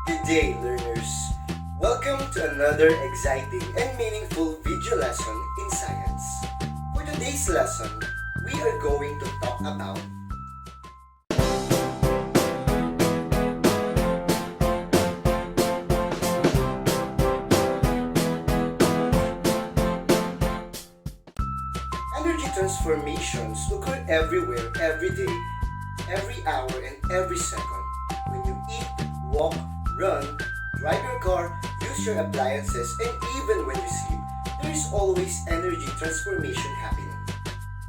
Good day, learners. Welcome to another exciting and meaningful video lesson in science. For today's lesson, we are going to talk about energy transformations occur everywhere, every day, every hour, and every second. When you eat, walk, run, drive your car, use your appliances, and even when you sleep, there is always energy transformation happening.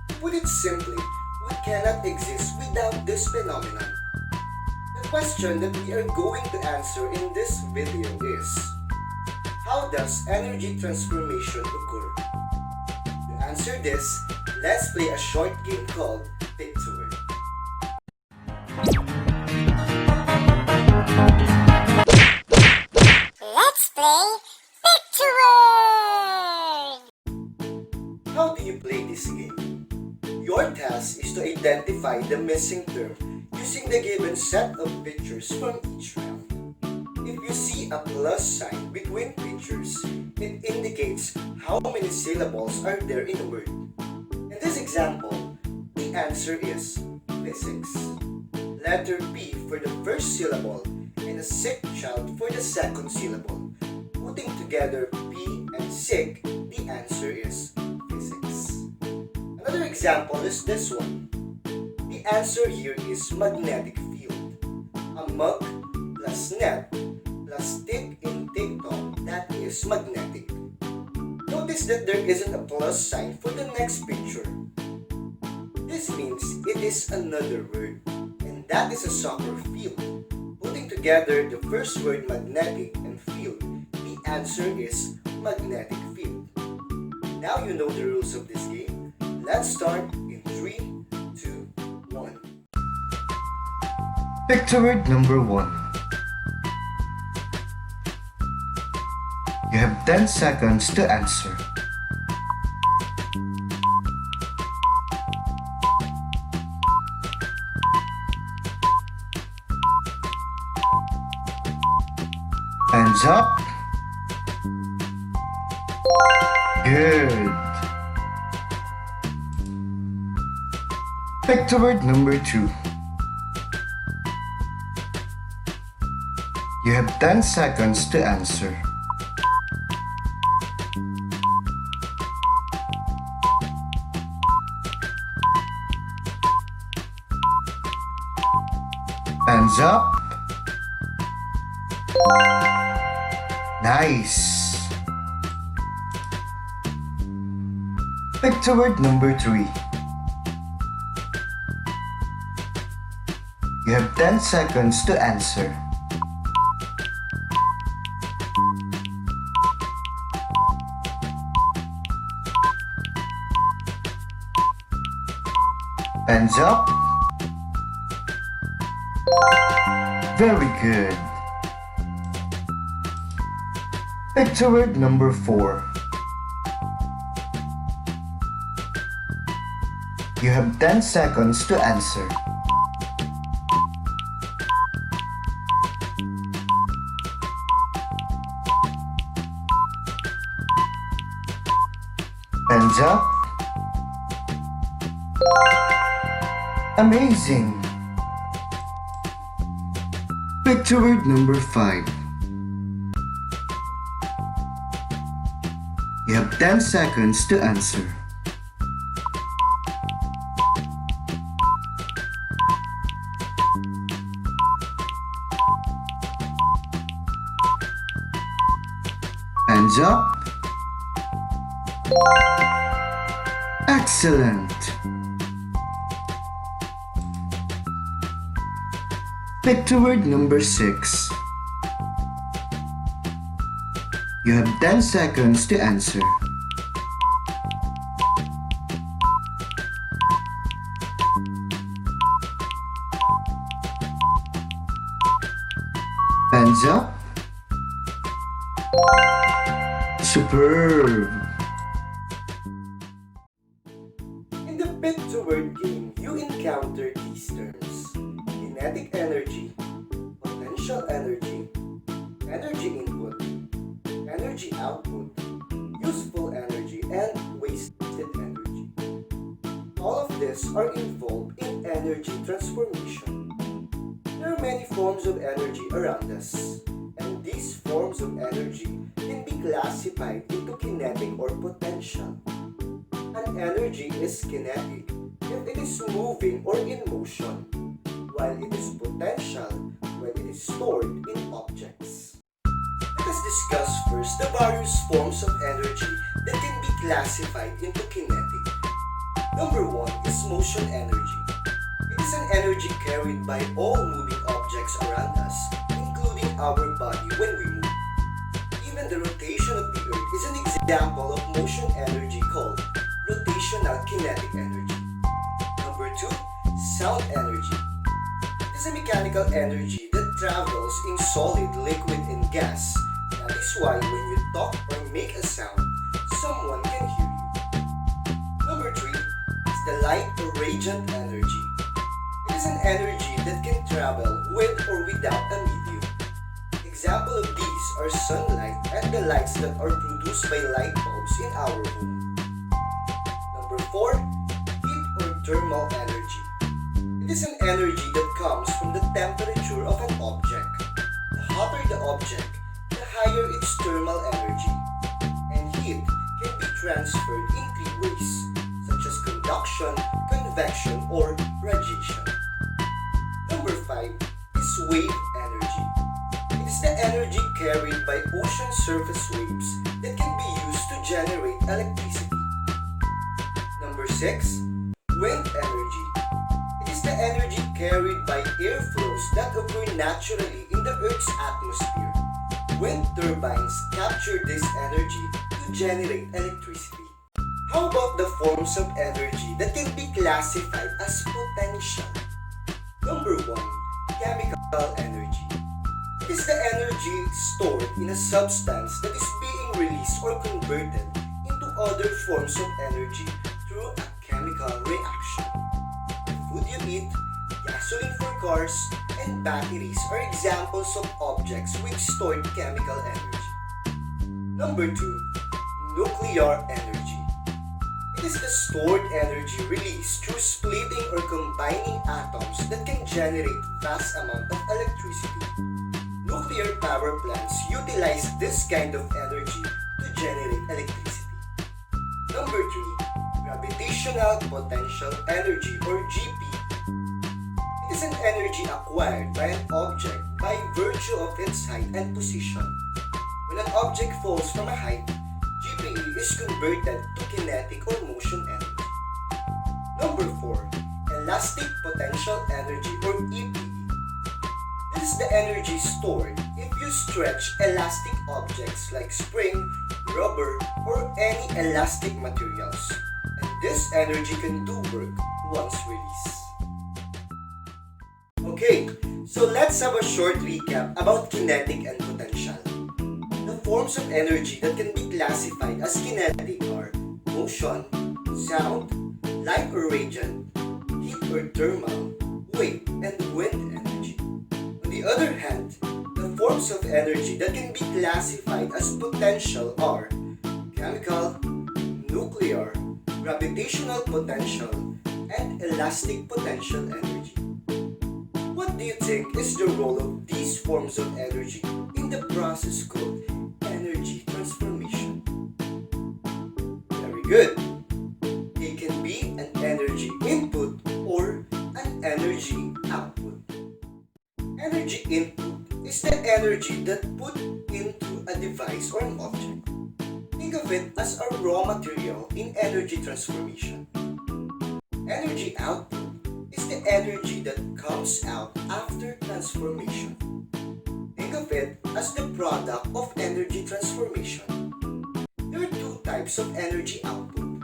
To put it simply, we cannot exist without this phenomenon. The question that we are going to answer in this video is, how does energy transformation occur? To answer this, let's play a short game called Pick to Word. Let's play Picture! How do you play this game? Your task is to identify the missing term using the given set of pictures from each round. If you see a plus sign between pictures, it indicates how many syllables are there in a word. In this example, the answer is physics. Letter P for the first syllable and a sick child for the second syllable. Putting together P and sick, the answer is physics. Another example is this one. The answer here is magnetic field. A mug plus net plus tick in TikTok, that is magnetic. Notice that there isn't a plus sign for the next picture. This means it is another word, and that is a soccer field. Putting together the first word magnetic and field, the answer is magnetic field. Now you know the rules of this game. Let's start in 3, 2, 1. Picture word number 1. You have 10 seconds to answer. Hands up. Good. Picture word number 2. You have 10 seconds to answer. Hands up. Nice. Picture word number 3. You have 10 seconds to answer. Hands up. Very good. Picture word number 4. You have 10 seconds to answer. Hands up. Amazing. Picture word number 5. You have 10 seconds to answer. Hands up. Excellent. Picture word number 6. You have 10 seconds to answer. Hands up. Superb. In the picture word game, you encounter these terms: kinetic energy, potential energy, energy input, energy output, useful energy, and wasted energy. All of these are involved in energy transformation. There are many forms of energy around us, and these forms of energy can be classified into kinetic or potential. An energy is kinetic if it is moving or in motion, while it is potential when it is stored in objects. Let us discuss first the various forms of energy that can be classified into kinetic. Number 1 is motion energy. It is an energy carried by all moving objects around us, including our body when we move. Even the rotation of the earth is an example of motion energy called rotational kinetic energy. Number 2, sound energy. It is a mechanical energy that travels in solid, liquid, and gas. That is why when you talk or make a sound, someone can hear you. Number 3 is the light or radiant energy. It is an energy that can travel with or without a medium. Example of these are sunlight and the lights that are produced by light bulbs in our home. Number 4, heat or thermal energy. It is an energy that comes from the temperature of an object. The hotter the object, the higher its thermal energy. And heat can be transferred in three ways, such as conduction, convection, or radiation. Number 5 is wave energy. It is the energy carried by ocean surface waves that can be used to generate electricity. Number 6, wind energy. It is the energy carried by airflows that occur naturally in the Earth's atmosphere. Wind turbines capture this energy to generate electricity. How about the forms of energy that can be classified as potential? Number 1, chemical energy. It is the energy stored in a substance that is being released or converted into other forms of energy through a chemical reaction. The food you eat, gasoline for cars, and batteries are examples of objects with stored chemical energy. Number 2, nuclear energy. It is the stored energy released through splitting or combining atoms that can generate vast amount of electricity. Nuclear power plants utilize this kind of energy to generate electricity. Number 3, gravitational potential energy or GP. It is an energy acquired by an object by virtue of its height and position. When an object falls from a height, GPE is converted to kinetic or motion energy. Number 4, elastic potential energy or EPE. This is the energy stored if you stretch elastic objects like spring, rubber, or any elastic materials. And this energy can do work once released. Okay, so let's have a short recap about kinetic and potential. The forms of energy that can be classified as kinetic are motion, sound, light or radiant, heat or thermal, wave, and wind energy. On the other hand, the forms of energy that can be classified as potential are chemical, nuclear, gravitational potential, and elastic potential energy. What do you think is the role of these forms of energy in the process called energy transformation? Very good. They can be an energy input or an energy output. Energy input is the energy that put into a device or an object. Think of it as a raw material in energy transformation. Energy output is the energy that comes out after transformation. Think of it as the product of energy transformation. There are two types of energy output.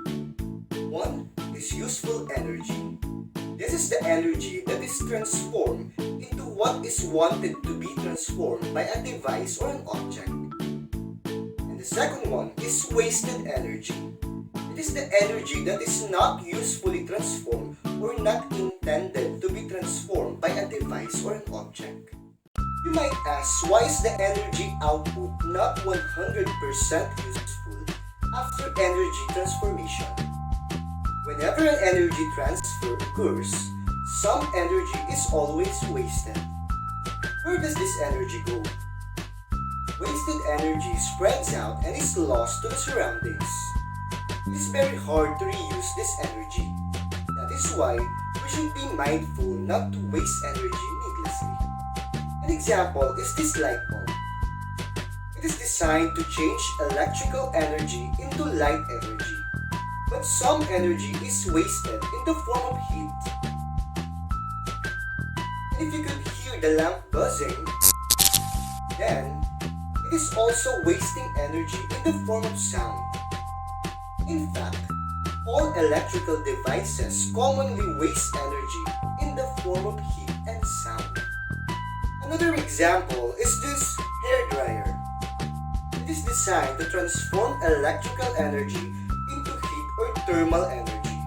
One is useful energy. This is the energy that is transformed into what is wanted to be transformed by a device or an object. And the second one is wasted energy. It is the energy that is not usefully transformed or not intended to be transformed by a device or an object. You might ask, why is the energy output not 100% useful after energy transformation? Whenever an energy transfer occurs, some energy is always wasted. Where does this energy go? Wasted energy spreads out and is lost to the surroundings. It is very hard to reuse this energy. That is why we should be mindful not to waste energy needlessly. An example is this light bulb. It is designed to change electrical energy into light energy, but some energy is wasted in the form of heat. And if you could hear the lamp buzzing, then it is also wasting energy in the form of sound. In fact, all electrical devices commonly waste energy in the form of heat and sound. Another example is this hairdryer. It is designed to transform electrical energy into heat or thermal energy.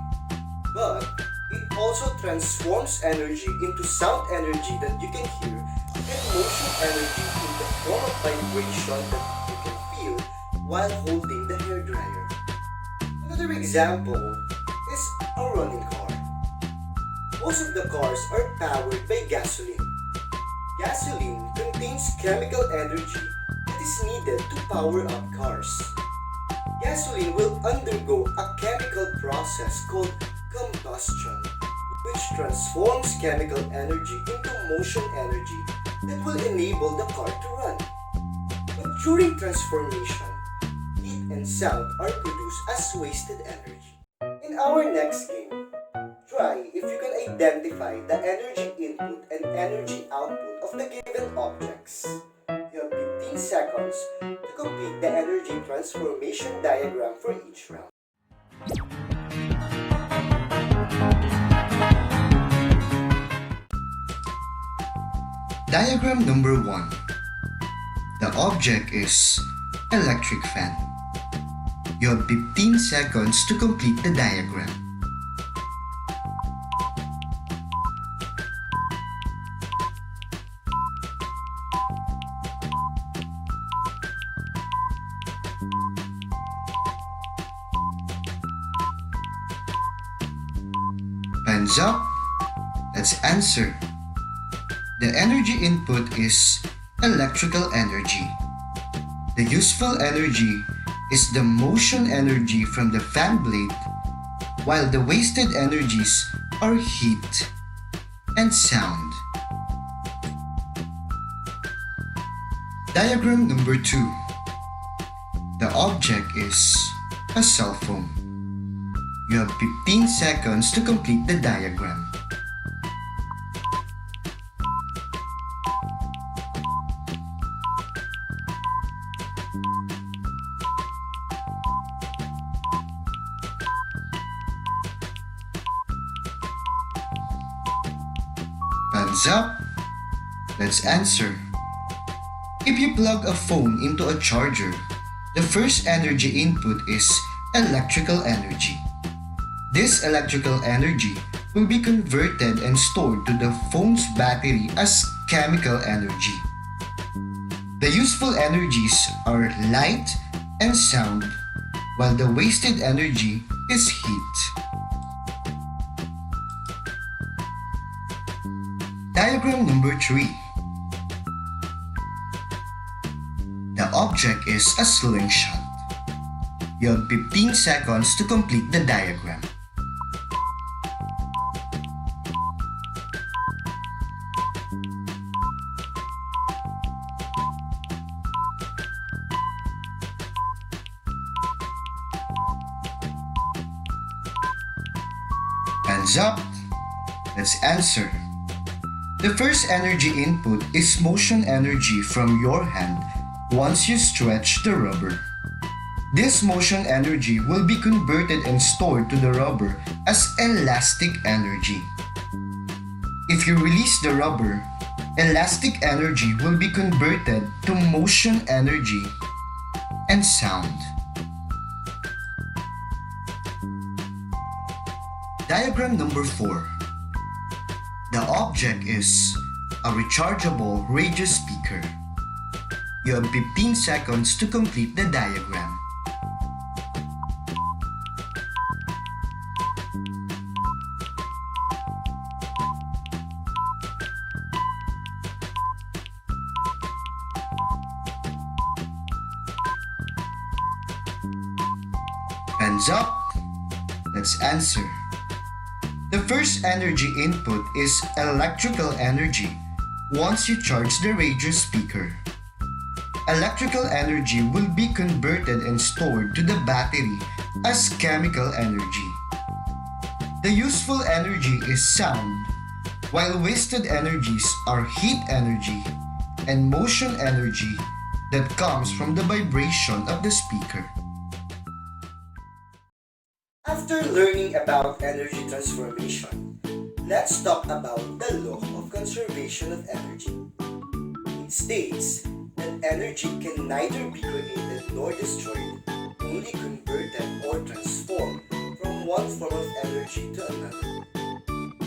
But it also transforms energy into sound energy that you can hear and motion energy in the form of vibration that you can feel while holding the hairdryer. Another example is a running car. Most of the cars are powered by gasoline. Gasoline contains chemical energy that is needed to power up cars. Gasoline will undergo a chemical process called combustion, which transforms chemical energy into motion energy that will enable the car to run. But during transformation, heat and sound are produced as wasted energy. In our next game, try if you can identify the energy input and energy output of the given objects. You have 15 seconds to complete the energy transformation diagram for each round. Diagram number 1. The object is electric fan. You have 15 seconds to complete the diagram. Hands up. Let's answer. The energy input is electrical energy. The useful energy is the motion energy from the fan blade, while the wasted energies are heat and sound. Diagram number 2. The object is a cell phone. You have 15 seconds to complete the diagram. Hands up. Let's answer. If you plug a phone into a charger, the first energy input is electrical energy. This electrical energy will be converted and stored to the phone's battery as chemical energy. The useful energies are light and sound, while the wasted energy is heat. Diagram number 3. The object is a slingshot. You have 15 seconds to complete the diagram. Hands up. Let's answer. The first energy input is motion energy from your hand once you stretch the rubber. This motion energy will be converted and stored to the rubber as elastic energy. If you release the rubber, elastic energy will be converted to motion energy and sound. Diagram number 4. The object is a rechargeable radio speaker. You have 15 seconds to complete the diagram. Hands up. Let's answer. The first energy input is electrical energy once you charge the radio speaker. Electrical energy will be converted and stored to the battery as chemical energy. The useful energy is sound, while wasted energies are heat energy and motion energy that comes from the vibration of the speaker. After learning about energy transformation, let's talk about the law of conservation of energy. It states that energy can neither be created nor destroyed, only converted or transformed from one form of energy to another.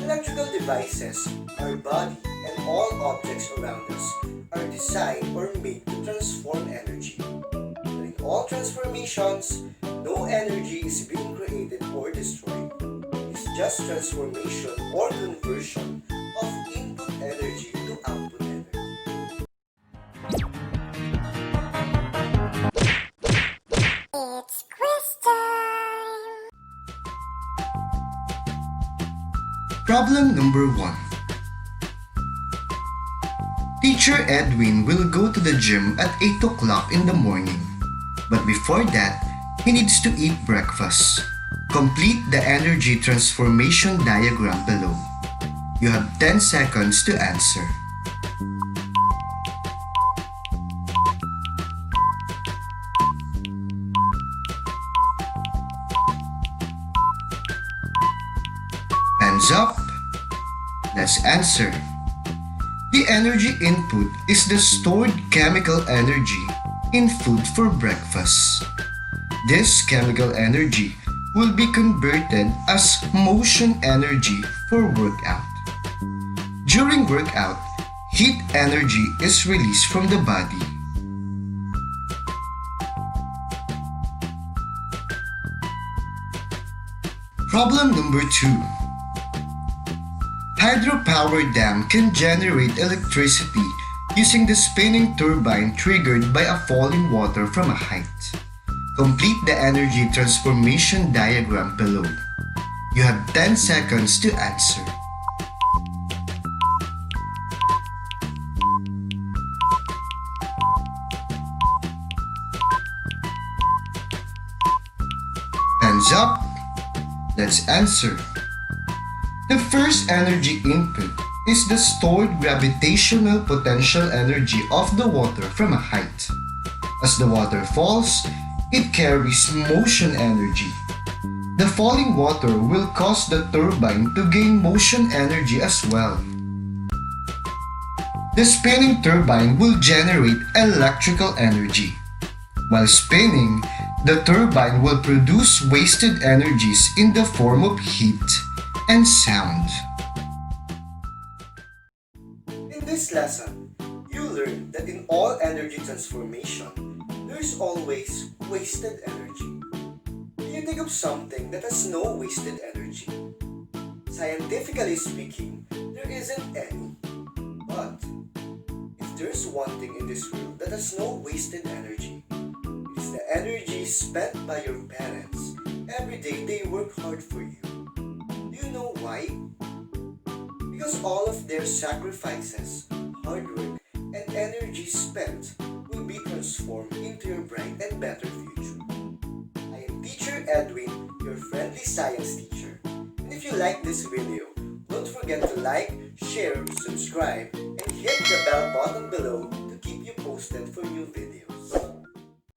Electrical devices, our body, and all objects around us are designed or made to transform energy. But in all transformations, no energy is being created or destroyed. It's just transformation or conversion of input energy to output energy. It's quiz time! Problem number 1. Teacher Edwin will go to the gym at 8 o'clock in the morning. But before that, he needs to eat breakfast. Complete the energy transformation diagram below. You have 10 seconds to answer. Hands up. Let's answer. The energy input is the stored chemical energy in food for breakfast. This chemical energy will be converted as motion energy for workout. During workout, heat energy is released from the body. Problem number 2. Hydropower dam can generate electricity using the spinning turbine triggered by a falling water from a height. Complete the energy transformation diagram below. You have 10 seconds to answer. Hands up. Let's answer. The first energy input is the stored gravitational potential energy of the water from a height. As the water falls, it carries motion energy. The falling water will cause the turbine to gain motion energy as well. The spinning turbine will generate electrical energy. While spinning, the turbine will produce wasted energies in the form of heat and sound. In this lesson, you learned that in all energy transformation, there's always wasted energy. Can you think of something that has no wasted energy? Scientifically speaking, there isn't any. But if there's one thing in this world that has no wasted energy, it is the energy spent by your parents every day they work hard for you. Do you know why? Because all of their sacrifices, hard work, and energy spent will be transformed into your bright and better future. I am Teacher Edwin, your friendly science teacher. And if you like this video, don't forget to like, share, subscribe, and hit the bell button below to keep you posted for new videos.